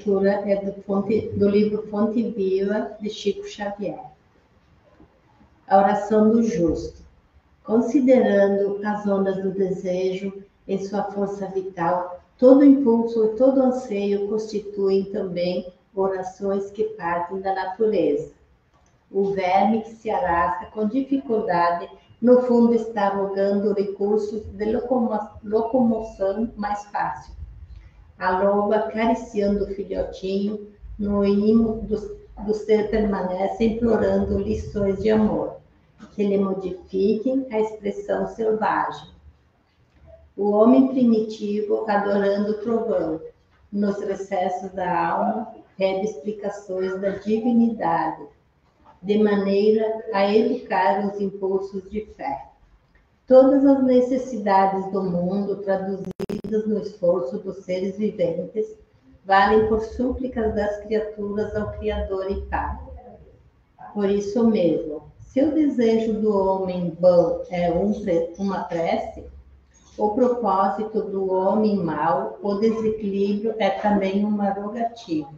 leitura é do livro Fonte Viva, de Chico Xavier. A oração do justo. Considerando as ondas do desejo em sua força vital, todo impulso e todo anseio constituem também orações que partem da natureza. O verme que se arrasta com dificuldade, no fundo está rogando recursos de locomoção mais fácil. A loba, acariciando o filhotinho, no imo do ser permanece implorando lições de amor, que lhe modifiquem a expressão selvagem. O homem primitivo, adorando o trovão, nos recessos da alma, pede explicações da divinidade, de maneira a educar os impulsos de fé. Todas as necessidades do mundo, traduzidas no esforço dos seres viventes, valem por súplicas das criaturas ao Criador e Pai. Por isso mesmo, se o desejo do homem bom é uma prece, o propósito do homem mau, o desequilíbrio, é também uma rogativa.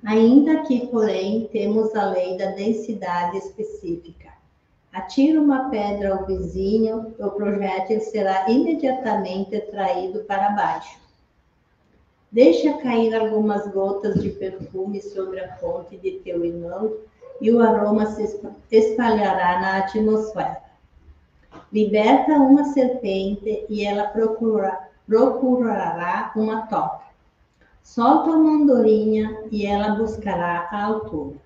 Ainda que, porém, temos a lei da densidade específica. Atira uma pedra ao vizinho, o projétil será imediatamente atraído para baixo. Deixa cair algumas gotas de perfume sobre a fonte de teu irmão e o aroma se espalhará na atmosfera. Liberta uma serpente e ela procurará uma toca. Solta uma andorinha e ela buscará a altura.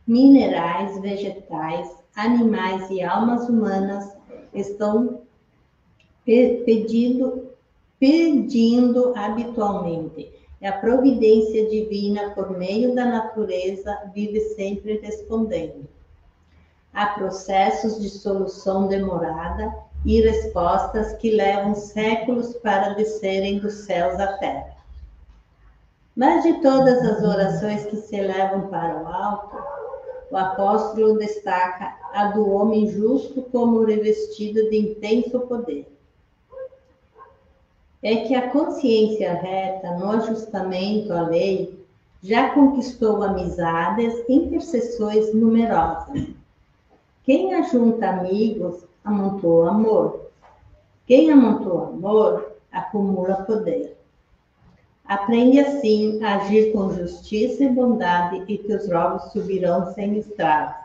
Minerais, vegetais, animais e almas humanas estão pedindo habitualmente. A providência divina, por meio da natureza, vive sempre respondendo. Há processos de solução demorada e respostas que levam séculos para descerem dos céus à terra. Mas de todas as orações que se elevam para o alto, o apóstolo destaca a do homem justo como revestido de intenso poder. É que a consciência reta, no ajustamento à lei, já conquistou amizades, intercessões numerosas. Quem ajunta amigos, amontoa amor. Quem amontoa amor, acumula poder. Aprende assim a agir com justiça e bondade, e teus rolos subirão sem estragos,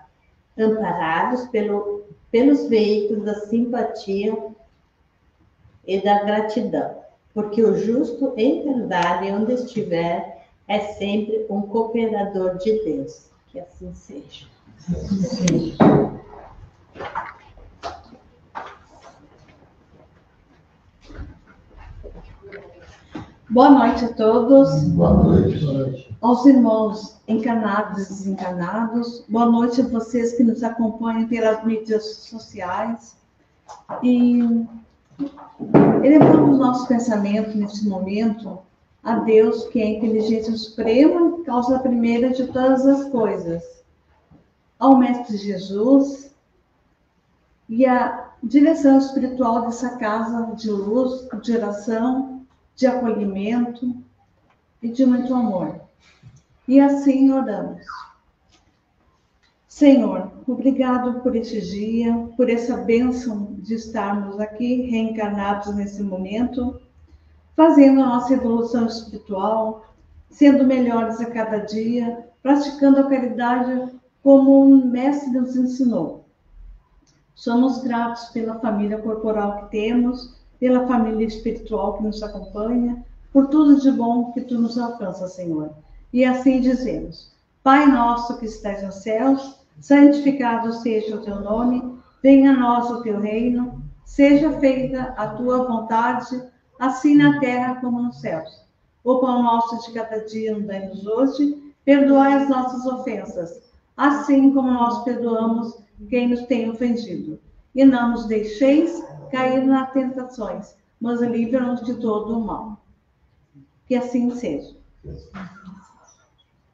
amparados pelos veículos da simpatia e da gratidão. Porque o justo, em verdade, onde estiver, é sempre um cooperador de Deus. Que assim seja. Sim. Boa noite a todos. Boa noite. Aos irmãos encarnados e desencarnados. Boa noite a vocês que nos acompanham pelas mídias sociais. E elevamos nosso pensamento nesse momento a Deus, que é a inteligência suprema, causa primeira de todas as coisas. Ao Mestre Jesus e a direção espiritual dessa casa de luz, de oração, de acolhimento e de muito amor. E assim oramos. Senhor, obrigado por este dia, por essa bênção de estarmos aqui reencarnados nesse momento, fazendo a nossa evolução espiritual, sendo melhores a cada dia, praticando a caridade como o Mestre nos ensinou. Somos gratos pela família corporal que temos, pela família espiritual que nos acompanha, por tudo de bom que Tu nos alcança, Senhor. E assim dizemos: Pai nosso que estás nos céus, santificado seja o Teu nome, venha a nós o Teu reino, seja feita a Tua vontade, assim na terra como nos céus. O pão nosso de cada dia nos dai-nos hoje, perdoai as nossas ofensas, assim como nós perdoamos quem nos tem ofendido. E não nos deixeis cair nas tentações, mas livra-nos de todo o mal. Que assim seja.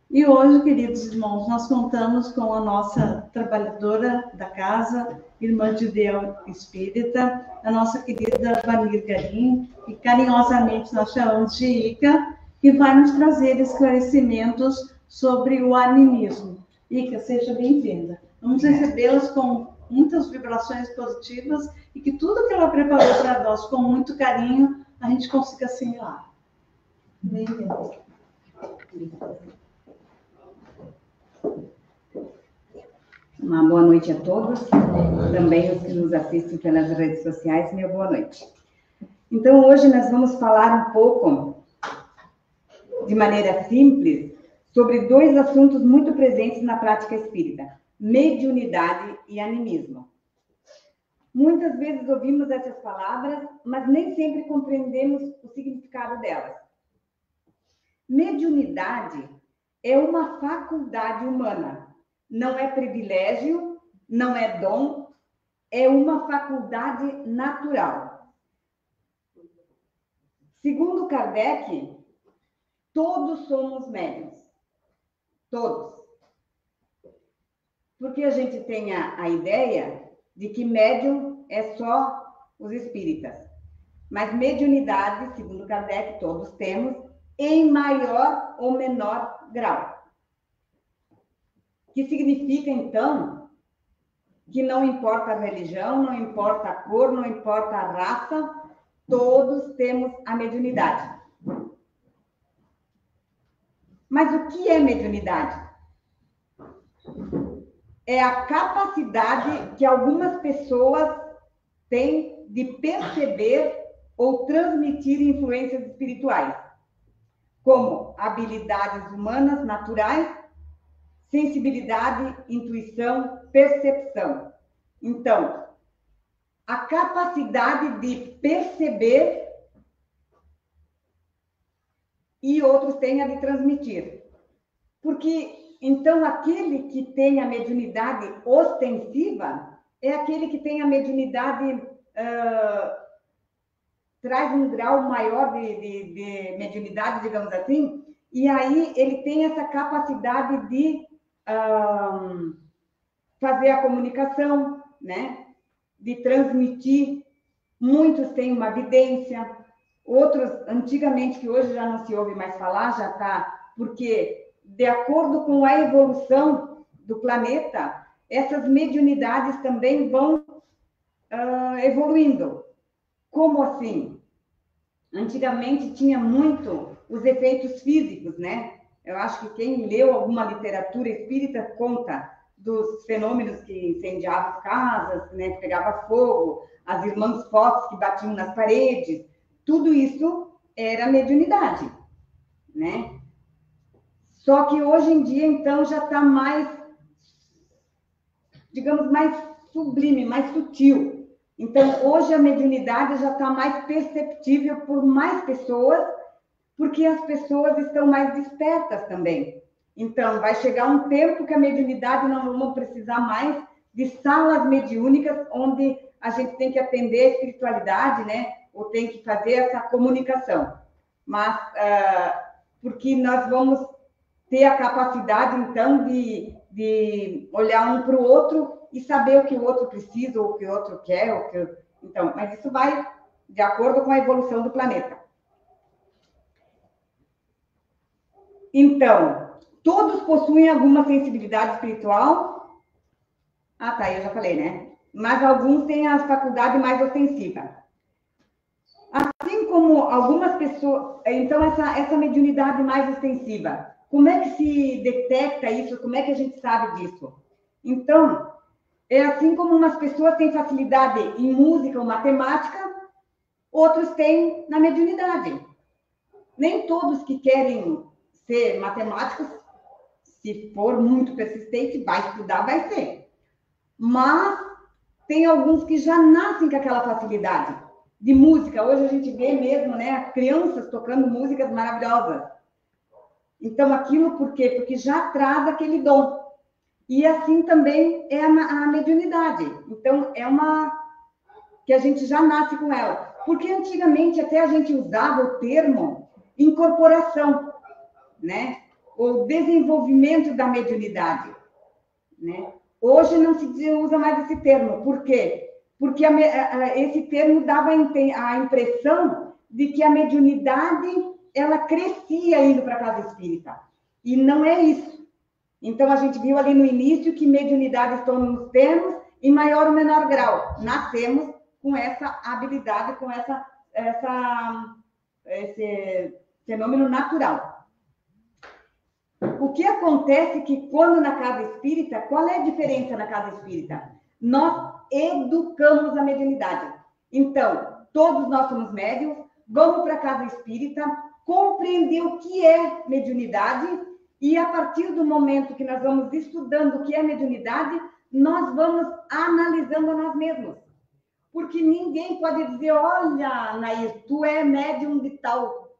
E hoje, queridos irmãos, nós contamos com a nossa trabalhadora da casa, irmã de Deus Espírita, a nossa querida Vanir Garim, que carinhosamente nós chamamos de Ica, que vai nos trazer esclarecimentos sobre o animismo. Ica, seja bem-vinda. Vamos recebê-las com muitas vibrações positivas e que tudo que ela preparou para nós com muito carinho, a gente consiga assimilar. Bem-vinda. Uma boa noite a todos, também os que nos assistem pelas redes sociais, minha boa noite. Então, hoje nós vamos falar um pouco, de maneira simples, sobre dois assuntos muito presentes na prática espírita: mediunidade e animismo. Muitas vezes ouvimos essas palavras, mas nem sempre compreendemos o significado delas. Mediunidade é uma faculdade humana. Não é privilégio, não é dom, é uma faculdade natural. Segundo Kardec, todos somos médiuns. Todos. Porque a gente tem a ideia de que médium é só os espíritas. Mas mediunidade, segundo Kardec, todos temos, em maior ou menor grau. Que significa, então, que não importa a religião, não importa a cor, não importa a raça, todos temos a mediunidade. Mas o que é mediunidade? É a capacidade que algumas pessoas têm de perceber ou transmitir influências espirituais, como habilidades humanas naturais, sensibilidade, intuição, percepção. Então, a capacidade de perceber e outros têm a de transmitir. Porque, então, aquele que tem a mediunidade ostensiva é aquele que tem a mediunidade, traz um grau maior de mediunidade, digamos assim, e aí ele tem essa capacidade de fazer a comunicação, né? De transmitir. Muitos têm uma vidência, outros, antigamente, que hoje já não se ouve mais falar, já está, porque, de acordo com a evolução do planeta, essas mediunidades também vão evoluindo. Como assim? Antigamente tinha muito os efeitos físicos, né? Eu acho que quem leu alguma literatura espírita conta dos fenômenos que incendiavam casas, né, que pegava fogo, as irmãs Fox que batiam nas paredes. Tudo isso era mediunidade, né? Só que hoje em dia, então, já está mais, digamos, mais sublime, mais sutil. Então, hoje a mediunidade já está mais perceptível por mais pessoas, porque as pessoas estão mais despertas também. Então, vai chegar um tempo que a mediunidade não vamos precisar mais de salas mediúnicas onde a gente tem que atender a espiritualidade, né? Ou tem que fazer essa comunicação. Mas, porque nós vamos ter a capacidade, então, de olhar um para o outro e saber o que o outro precisa, ou o que o outro quer. Então, mas isso vai de acordo com a evolução do planeta. Então, todos possuem alguma sensibilidade espiritual. Ah, tá, eu já falei, né? Mas alguns têm a faculdade mais ostensiva. Assim como algumas pessoas... Então, essa mediunidade mais ostensiva, como é que se detecta isso? Como é que a gente sabe disso? Então, é assim como umas pessoas têm facilidade em música ou matemática, outros têm na mediunidade. Nem todos que querem ser matemáticos, se for muito persistente, vai estudar, vai ser. Mas tem alguns que já nascem com aquela facilidade de música. Hoje a gente vê mesmo, né, crianças tocando músicas maravilhosas. Então, aquilo por quê? Porque já traz aquele dom. E assim também é a mediunidade. Então, é uma que a gente já nasce com ela. Porque antigamente até a gente usava o termo incorporação, né? o desenvolvimento da mediunidade, né? Hoje não se usa mais esse termo. Por quê? Porque esse termo dava a impressão de que a mediunidade ela crescia indo para a casa espírita. E não é isso. Então, a gente viu ali no início que mediunidade todos temos em maior ou menor grau. Nascemos com essa habilidade, com esse fenômeno natural. O que acontece é que quando na casa espírita, qual é a diferença na casa espírita? Nós educamos a mediunidade. Então, todos nós somos médiuns, vamos para a casa espírita, compreender o que é mediunidade e a partir do momento que nós vamos estudando o que é mediunidade, nós vamos analisando a nós mesmos. Porque ninguém pode dizer, olha, Nair, tu é médium de tal.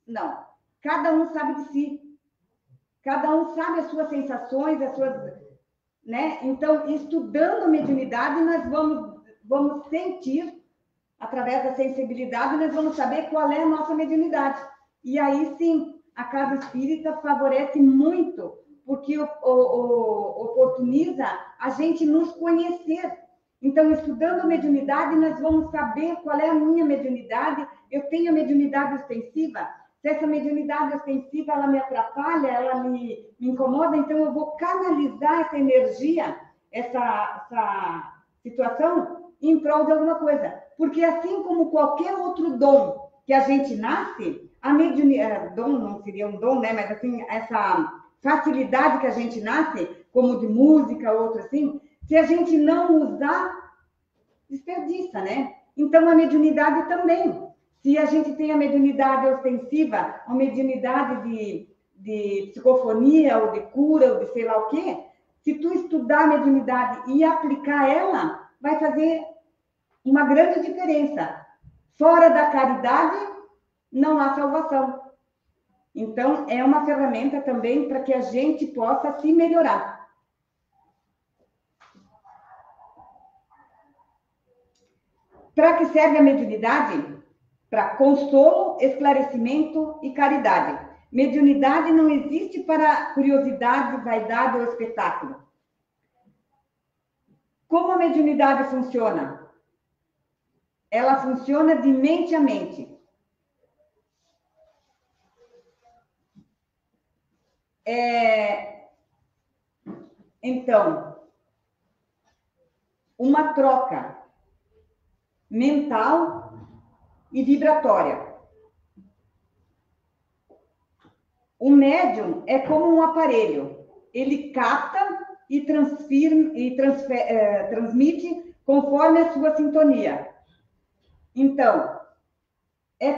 Não. Cada um sabe de si. Cada um sabe as suas sensações, as suas... né? Então, estudando a mediunidade, nós vamos sentir, através da sensibilidade, nós vamos saber qual é a nossa mediunidade. E aí, sim, a casa espírita favorece muito, porque oportuniza a gente nos conhecer. Então, estudando a mediunidade, nós vamos saber qual é a minha mediunidade. Eu tenho a mediunidade ostensiva. Se essa mediunidade ostensiva, ela me atrapalha, ela me incomoda, então eu vou canalizar essa energia, essa situação, em prol de alguma coisa. Porque assim como qualquer outro dom que a gente nasce, a mediunidade, dom não seria um dom, né? Mas assim, essa facilidade que a gente nasce, como de música, outro assim, se a gente não usar, desperdiça, né? Então, a mediunidade também. Se a gente tem a mediunidade ostensiva, a mediunidade de psicofonia, ou de cura, ou de sei lá o quê, se tu estudar a mediunidade e aplicar ela, vai fazer uma grande diferença. Fora da caridade, não há salvação. Então, é uma ferramenta também para que a gente possa se melhorar. Para que serve a mediunidade? Para consolo, esclarecimento e caridade. Mediunidade não existe para curiosidade, vaidade ou espetáculo. Como a mediunidade funciona? Ela funciona de mente a mente. Então, uma troca mental e vibratória. O médium é como um aparelho. Ele capta e transmite conforme a sua sintonia. Então,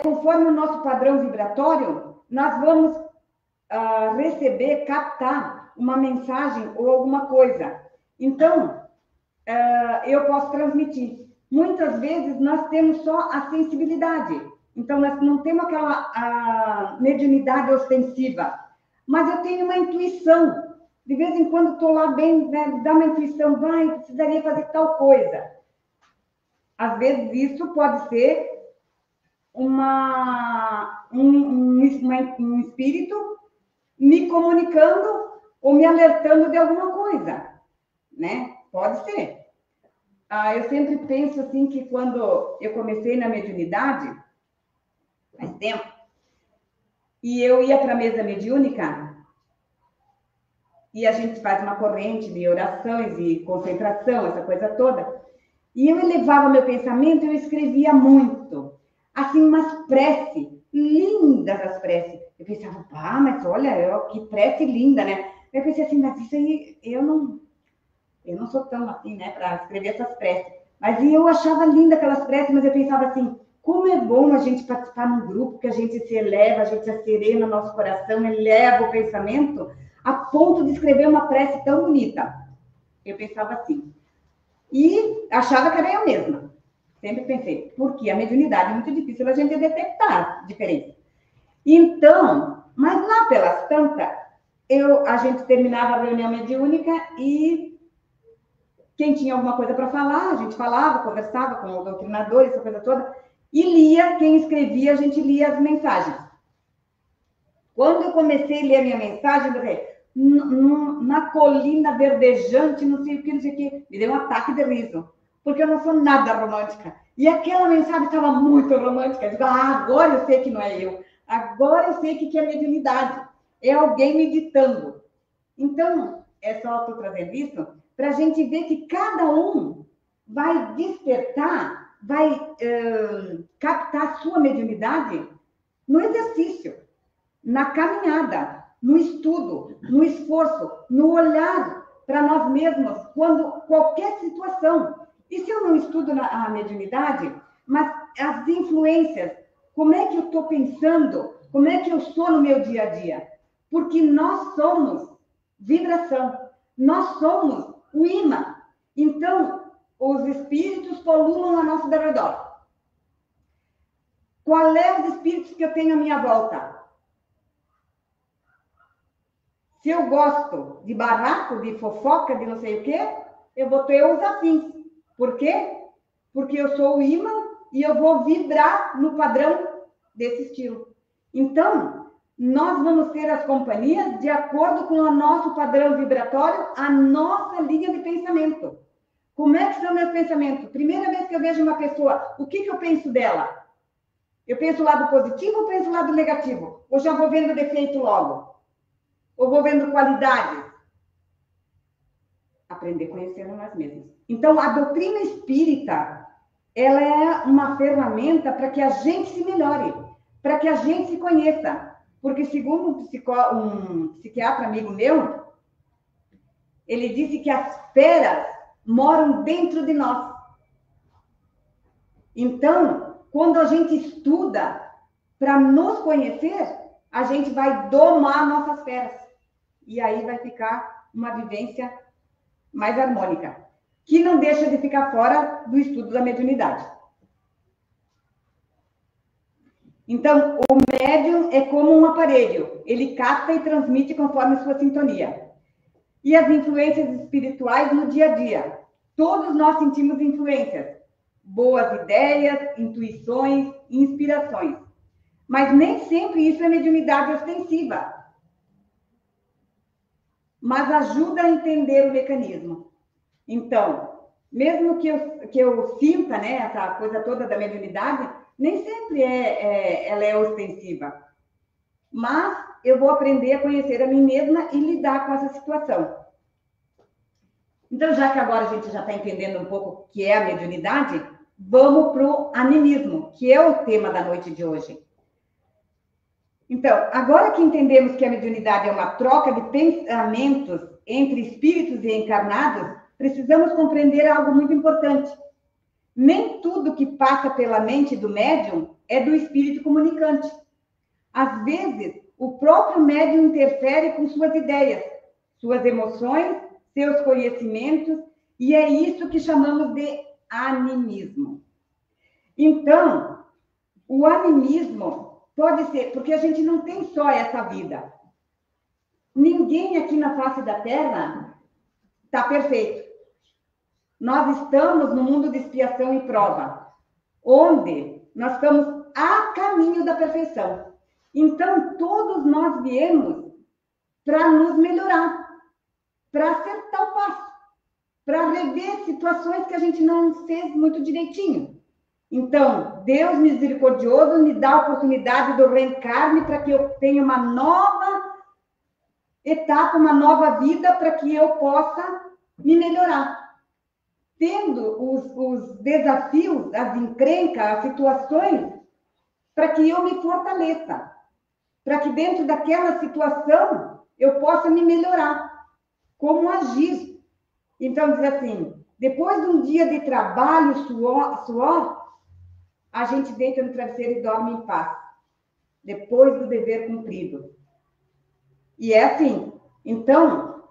conforme o nosso padrão vibratório, nós vamos receber, captar uma mensagem ou alguma coisa. Então, eu posso transmitir. Muitas vezes nós temos só a sensibilidade. Então, nós não temos aquela mediunidade ostensiva. Mas eu tenho uma intuição. De vez em quando estou lá bem, né, dá uma intuição, precisaria fazer tal coisa. Às vezes isso pode ser um espírito me comunicando ou me alertando de alguma coisa, né? Pode ser. Eu sempre penso assim que quando eu comecei na mediunidade, faz tempo, e eu ia para a mesa mediúnica, e a gente faz uma corrente de orações e concentração, essa coisa toda, e eu elevava meu pensamento e eu escrevia muito, assim, umas preces, lindas as preces. Eu pensava, mas olha, que prece linda, né? Eu pensei assim, mas isso aí, eu não sou tão assim, né, para escrever essas preces. Mas eu achava linda aquelas preces, mas eu pensava assim, como é bom a gente participar num grupo, que a gente se eleva, a gente se serena no nosso coração, eleva o pensamento, a ponto de escrever uma prece tão bonita. Eu pensava assim. E achava que era eu mesma. Sempre pensei, porque a mediunidade é muito difícil a gente detectar a diferença. Então, mas lá pelas tantas, a gente terminava a reunião mediúnica e quem tinha alguma coisa para falar, a gente falava, conversava com o doutrinador, essa coisa toda, e lia, quem escrevia, a gente lia as mensagens. Quando eu comecei a ler a minha mensagem, eu falei, na colina verdejante, não sei o que, não sei o que, me deu um ataque de riso, porque eu não sou nada romântica. E aquela mensagem estava muito romântica. Eu digo, agora eu sei que não é eu. Agora eu sei que é mediunidade. É alguém meditando. Então, só estou trazendo isso para a gente ver que cada um vai despertar, vai captar a sua mediunidade no exercício, na caminhada, no estudo, no esforço, no olhar para nós mesmos, quando qualquer situação. E se eu não estudo a mediunidade, mas as influências, como é que eu estou pensando, como é que eu sou no meu dia a dia? Porque nós somos vibração, nós somos o imã. Então, os espíritos pululam ao nosso redor. Qual é os espíritos que eu tenho à minha volta? Se eu gosto de barraco, de fofoca, de não sei o quê, eu vou ter os afins. Por quê? Porque eu sou o imã e eu vou vibrar no padrão desse estilo. Então, nós vamos ter as companhias de acordo com o nosso padrão vibratório, a nossa linha de pensamento. Como é que são meus pensamentos? Primeira vez que eu vejo uma pessoa, o que eu penso dela? Eu penso o lado positivo ou penso o lado negativo? Ou já vou vendo defeito logo? Ou vou vendo qualidades? Aprender a conhecer nós mesmos. Então, a doutrina espírita, ela é uma ferramenta para que a gente se melhore, para que a gente se conheça. Porque, segundo um psiquiatra amigo meu, ele disse que as feras moram dentro de nós. Então, quando a gente estuda para nos conhecer, a gente vai domar nossas feras. E aí vai ficar uma vivência mais harmônica, que não deixa de ficar fora do estudo da mediunidade. Então, o médium é como um aparelho, ele capta e transmite conforme sua sintonia. E as influências espirituais no dia a dia. Todos nós sentimos influências, boas ideias, intuições, inspirações. Mas nem sempre isso é mediunidade ostensiva. Mas ajuda a entender o mecanismo. Então, mesmo que eu sinta, né, essa coisa toda da mediunidade, nem sempre ela é ostensiva. Mas eu vou aprender a conhecer a mim mesma e lidar com essa situação. Então, já que agora a gente já está entendendo um pouco o que é a mediunidade, vamos para o animismo, que é o tema da noite de hoje. Então, agora que entendemos que a mediunidade é uma troca de pensamentos entre espíritos e encarnados, precisamos compreender algo muito importante. Nem tudo que passa pela mente do médium é do espírito comunicante. Às vezes, o próprio médium interfere com suas ideias, suas emoções, seus conhecimentos, e é isso que chamamos de animismo. Então, o animismo pode ser, porque a gente não tem só essa vida. Ninguém aqui na face da Terra está perfeito. Nós estamos no mundo de expiação e prova, onde nós estamos a caminho da perfeição. Então, todos nós viemos para nos melhorar, para acertar o passo, para rever situações que a gente não fez muito direitinho. Então, Deus misericordioso me dá a oportunidade do reencarne para que eu tenha uma nova etapa, uma nova vida, para que eu possa me melhorar. Tendo os desafios, as encrencas, as situações, para que eu me fortaleça, para que dentro daquela situação eu possa me melhorar. Como agir? Então, diz assim, depois de um dia de trabalho, suor, a gente deita no travesseiro e dorme em paz, depois do dever cumprido. E é assim. Então,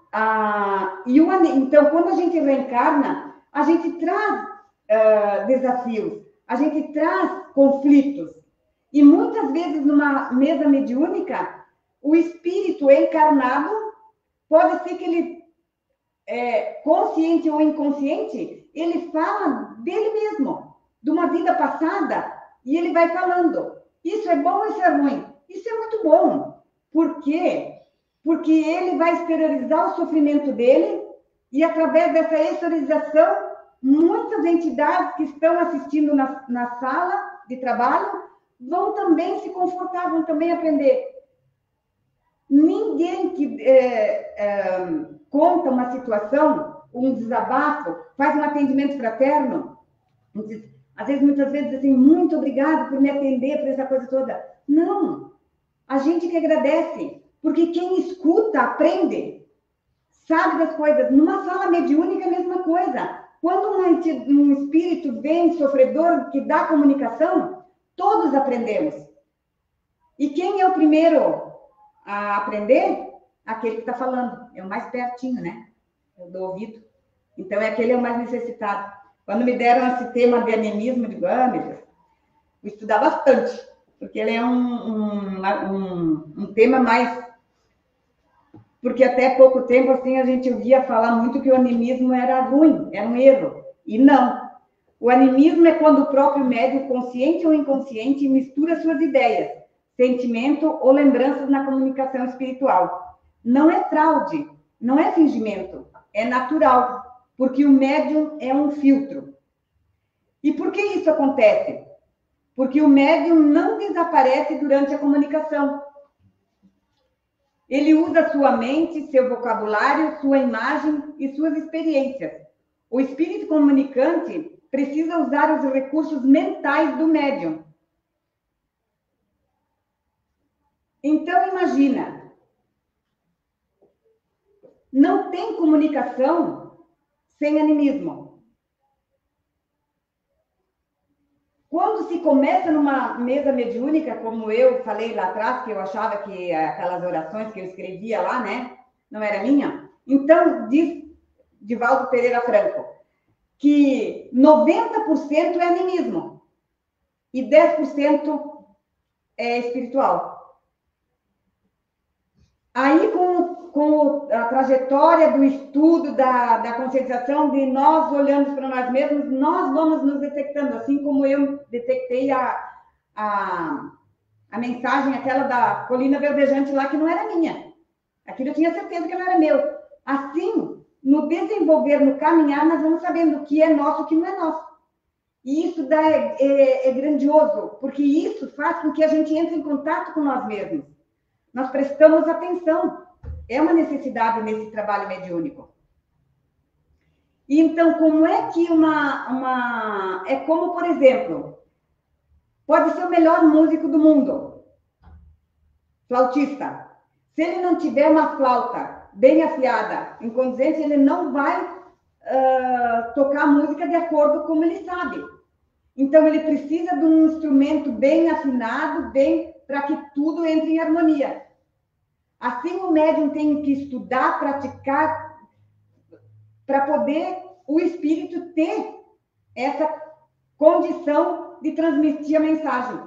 então quando a gente reencarna, a gente traz desafios, a gente traz conflitos. E muitas vezes, numa mesa mediúnica, o espírito encarnado, pode ser que ele, consciente ou inconsciente, ele fala dele mesmo, de uma vida passada, e ele vai falando, isso é bom, isso é ruim, isso é muito bom, Por quê? Porque ele vai exteriorizar o sofrimento dele e, através dessa exteriorização, muitas entidades que estão assistindo na sala de trabalho vão também se confortar, vão também aprender. Ninguém que conta uma situação, um desabafo, faz um atendimento fraterno, às vezes, muitas vezes, assim, muito obrigado por me atender, por essa coisa toda. Não, a gente que agradece, porque quem escuta, aprende, sabe das coisas. Numa sala mediúnica, a mesma coisa. Quando um espírito vem sofredor, que dá comunicação, todos aprendemos. E quem é o primeiro a aprender? Aquele que está falando. É o mais pertinho, né? É o do ouvido. Então, aquele é o mais necessitado. Quando me deram esse tema de animismo, eu digo, meu Deus, vou estudar bastante, porque ele é um tema mais... Porque até pouco tempo, assim, a gente ouvia falar muito que o animismo era ruim, era um erro. E não. O animismo é quando o próprio médium, consciente ou inconsciente, mistura suas ideias, sentimento ou lembranças na comunicação espiritual. Não é fraude, não é fingimento, é natural. Porque o médium é um filtro. E por que isso acontece? Porque o médium não desaparece durante a comunicação. Ele usa sua mente, seu vocabulário, sua imagem e suas experiências. O espírito comunicante precisa usar os recursos mentais do médium. Então, imagina, não tem comunicação sem animismo. Quando se começa numa mesa mediúnica, como eu falei lá atrás, que eu achava que aquelas orações que eu escrevia lá, né, não era minha, então diz Divaldo Pereira Franco que 90% é animismo e 10% é espiritual. Aí, com a trajetória do estudo, da conscientização, de nós olhando para nós mesmos, nós vamos nos detectando, assim como eu detectei a mensagem, aquela da colina verdejante lá, que não era minha. Aquilo eu tinha certeza que não era meu. Assim, no desenvolver, no caminhar, nós vamos sabendo o que é nosso e o que não é nosso. E isso é grandioso, porque isso faz com que a gente entre em contato com nós mesmos. Nós prestamos atenção. É uma necessidade nesse trabalho mediúnico. E então, como é que é como, por exemplo, pode ser o melhor músico do mundo, flautista. Se ele não tiver uma flauta bem afiada, em condizente, ele não vai tocar música de acordo como ele sabe. Então, ele precisa de um instrumento bem afinado, para que tudo entre em harmonia. Assim, o médium tem que estudar, praticar, para poder o espírito ter essa condição de transmitir a mensagem.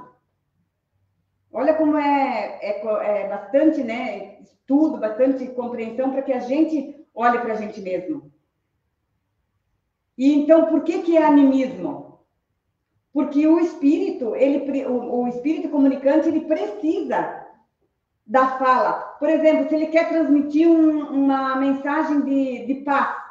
Olha como é bastante, né, estudo, bastante compreensão para que a gente olhe para a gente mesmo. E então, por que é animismo? Porque o espírito, o espírito comunicante, ele precisa da fala. Por exemplo, se ele quer transmitir uma mensagem de paz,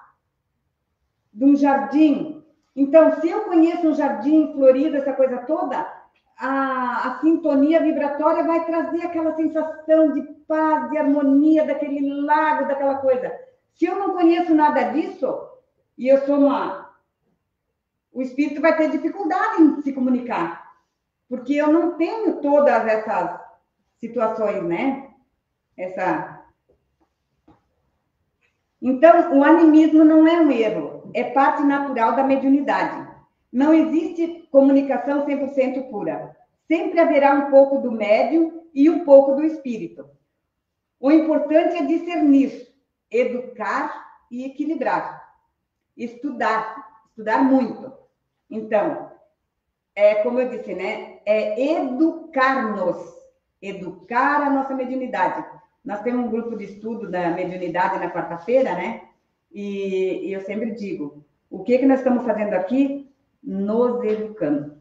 de um jardim. Então, se eu conheço um jardim florido, essa coisa toda, a sintonia vibratória vai trazer aquela sensação de paz, de harmonia, daquele lago, daquela coisa. Se eu não conheço nada disso, e eu sou o espírito vai ter dificuldade em se comunicar, porque eu não tenho todas essas situações, né? Então, o animismo não é um erro, é parte natural da mediunidade. Não existe comunicação 100% pura. Sempre haverá um pouco do médium e um pouco do espírito. O importante é discernir, educar e equilibrar. Estudar muito. Então, como eu disse, né? É educar-nos, educar a nossa mediunidade. Nós temos um grupo de estudo da mediunidade na quarta-feira, né? E eu sempre digo, o que nós estamos fazendo aqui? Nos educando.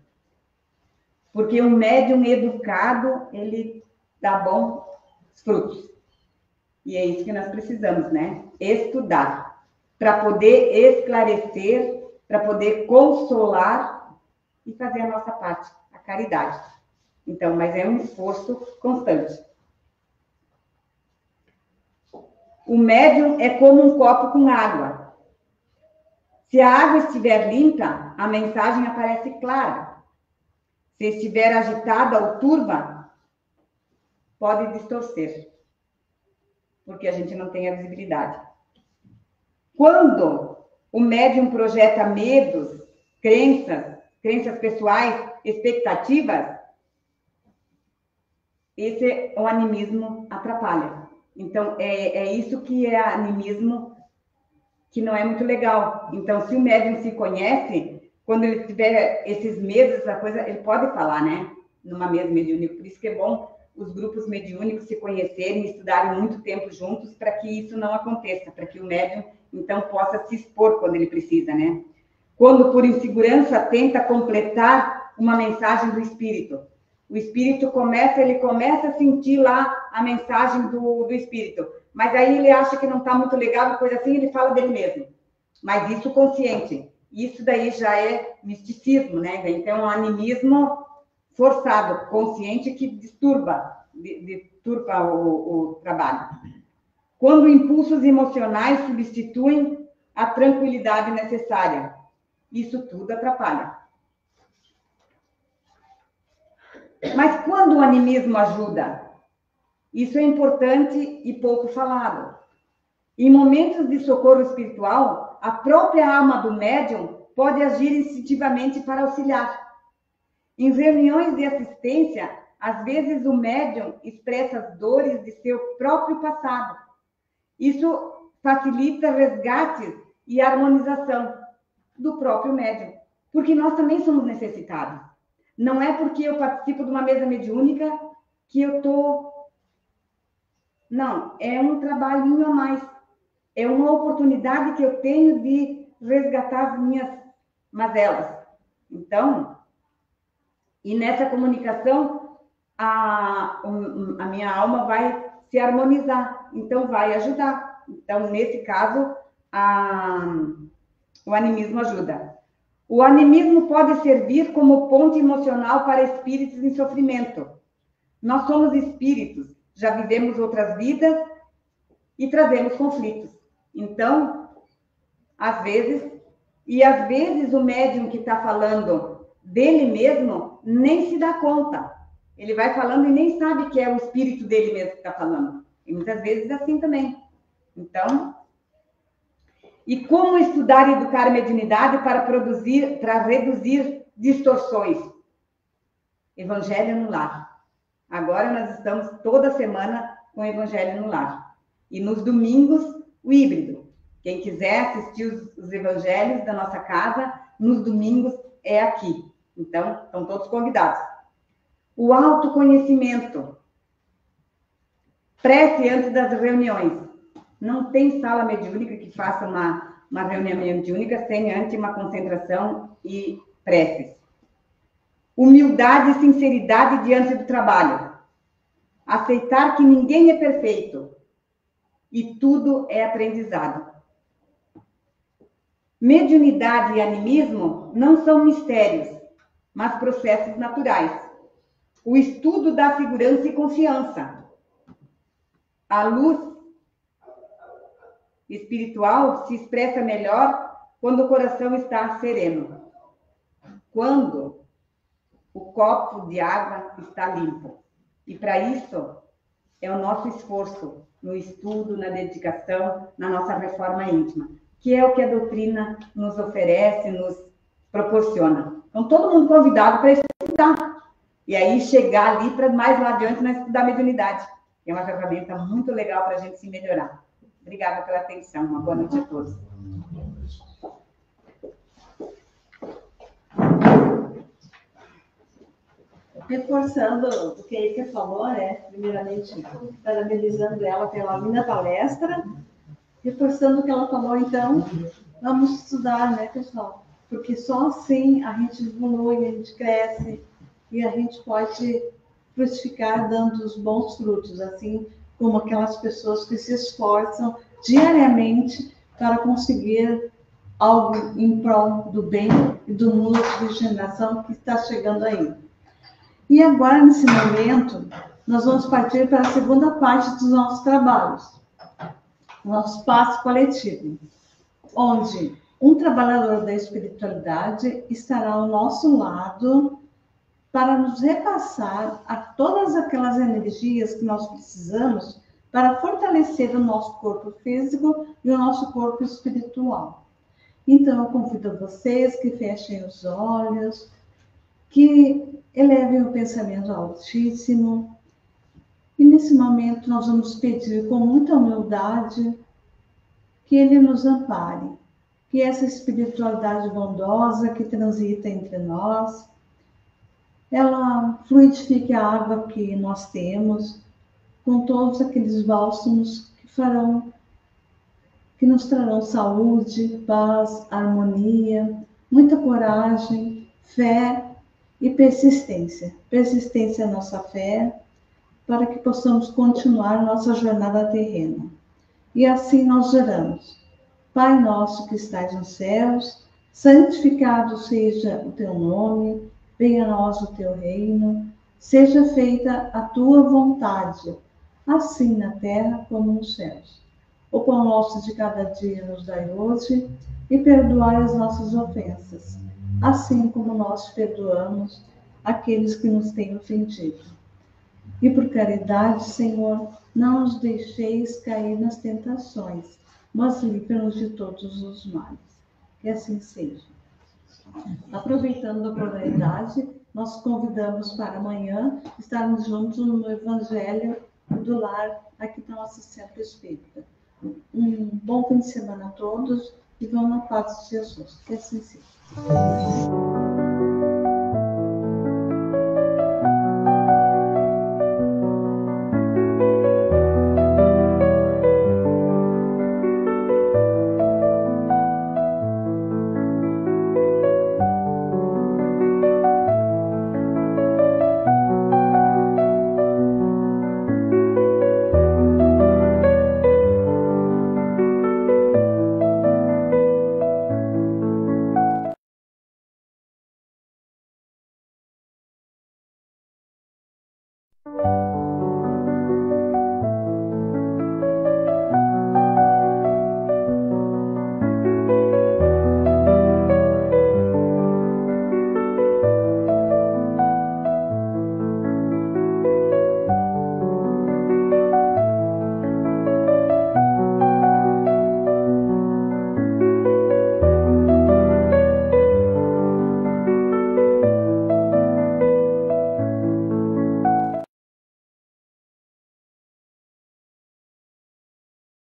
Porque um médium educado, ele dá bom frutos. E é isso que nós precisamos, né? Estudar, para poder esclarecer, para poder consolar e fazer a nossa parte, a caridade. Então, mas é um esforço constante. O médium é como um copo com água. Se a água estiver limpa, a mensagem aparece clara. Se estiver agitada ou turva, pode distorcer, porque a gente não tem a visibilidade. Quando o médium projeta medos, crenças pessoais, expectativas, o animismo atrapalha. Então, é isso que é animismo, que não é muito legal. Então, se o médium se conhece, quando ele tiver esses medos, essa coisa, ele pode falar, né? Numa mesa mediúnica. Por isso que é bom os grupos mediúnicos se conhecerem, estudarem muito tempo juntos, para que isso não aconteça, para que o médium, então, possa se expor quando ele precisa, né? Quando, por insegurança, tenta completar uma mensagem do espírito. O espírito começa a sentir lá a mensagem do espírito. Mas aí ele acha que não está muito legal, coisa assim, ele fala dele mesmo. Mas isso consciente. Isso daí já é misticismo, né? Então é um animismo forçado, consciente, que disturba o trabalho. Quando impulsos emocionais substituem a tranquilidade necessária. Isso tudo atrapalha. Mas quando o animismo ajuda? Isso é importante e pouco falado. Em momentos de socorro espiritual, a própria alma do médium pode agir instintivamente para auxiliar. Em reuniões de assistência, às vezes o médium expressa as dores de seu próprio passado. Isso facilita resgates e harmonização do próprio médium, porque nós também somos necessitados. Não é porque eu participo de uma mesa mediúnica que eu estou... Não, é um trabalhinho a mais. É uma oportunidade que eu tenho de resgatar as minhas mazelas. Então, e nessa comunicação, a minha alma vai se harmonizar. Então, vai ajudar. Então, nesse caso, o animismo ajuda. O animismo pode servir como ponte emocional para espíritos em sofrimento. Nós somos espíritos, já vivemos outras vidas e trazemos conflitos. Então, às vezes o médium que está falando dele mesmo nem se dá conta. Ele vai falando e nem sabe que é o espírito dele mesmo que está falando. E muitas vezes é assim também. Então, e como estudar e educar a mediunidade para reduzir distorções? Evangelho no lar. Agora nós estamos toda semana com o Evangelho no lar. E nos domingos, o híbrido. Quem quiser assistir os evangelhos da nossa casa, nos domingos é aqui. Então, estão todos convidados. O autoconhecimento. Prece antes das reuniões. Não tem sala mediúnica que faça uma reunião mediúnica sem antes uma concentração e preces. Humildade e sinceridade diante do trabalho. Aceitar que ninguém é perfeito e tudo é aprendizado. Mediunidade e animismo não são mistérios, mas processos naturais. O estudo dá segurança e confiança. A luz espiritual se expressa melhor quando o coração está sereno. Quando o copo de água está limpo. E para isso é o nosso esforço no estudo, na dedicação, na nossa reforma íntima, que é o que a doutrina nos oferece, nos proporciona. Então, todo mundo convidado para estudar. E aí chegar ali para mais lá adiante nós estudar a mediunidade. É uma ferramenta muito legal para a gente se melhorar. Obrigada pela atenção. Uma boa noite a todos. Reforçando o que a Ika falou, né? Primeiramente, parabenizando ela pela linda palestra. Reforçando o que ela falou, então, vamos estudar, né, pessoal? Porque só assim a gente evolui, a gente cresce e a gente pode frutificar dando os bons frutos, assim como aquelas pessoas que se esforçam diariamente para conseguir algo em prol do bem e do mundo de regeneração que está chegando aí. E agora, nesse momento, nós vamos partir para a segunda parte dos nossos trabalhos, nosso passo coletivo, onde um trabalhador da espiritualidade estará ao nosso lado para nos repassar a todas aquelas energias que nós precisamos para fortalecer o nosso corpo físico e o nosso corpo espiritual. Então, eu convido vocês que fechem os olhos, que elevem o pensamento ao Altíssimo. E nesse momento nós vamos pedir com muita humildade que Ele nos ampare, que essa espiritualidade bondosa que transita entre nós, ela fluidifique a água que nós temos, com todos aqueles bálsamos que nos trarão saúde, paz, harmonia, muita coragem, fé e persistência. Persistência na nossa fé, para que possamos continuar nossa jornada terrena. E assim nós oramos. Pai nosso que estais nos céus, santificado seja o teu nome, venha a nós o teu reino, seja feita a tua vontade, assim na terra como nos céus. O pão nosso de cada dia nos dai hoje, e perdoai as nossas ofensas, assim como nós perdoamos aqueles que nos têm ofendido. E por caridade, Senhor, não nos deixeis cair nas tentações, mas livra-nos de todos os males. Que assim seja. Aproveitando a oportunidade, nós convidamos para amanhã estarmos juntos no Evangelho do Lar, aqui na nossa Centro Espírita. Um bom fim de semana a todos e vão na paz de Jesus. Que assim seja.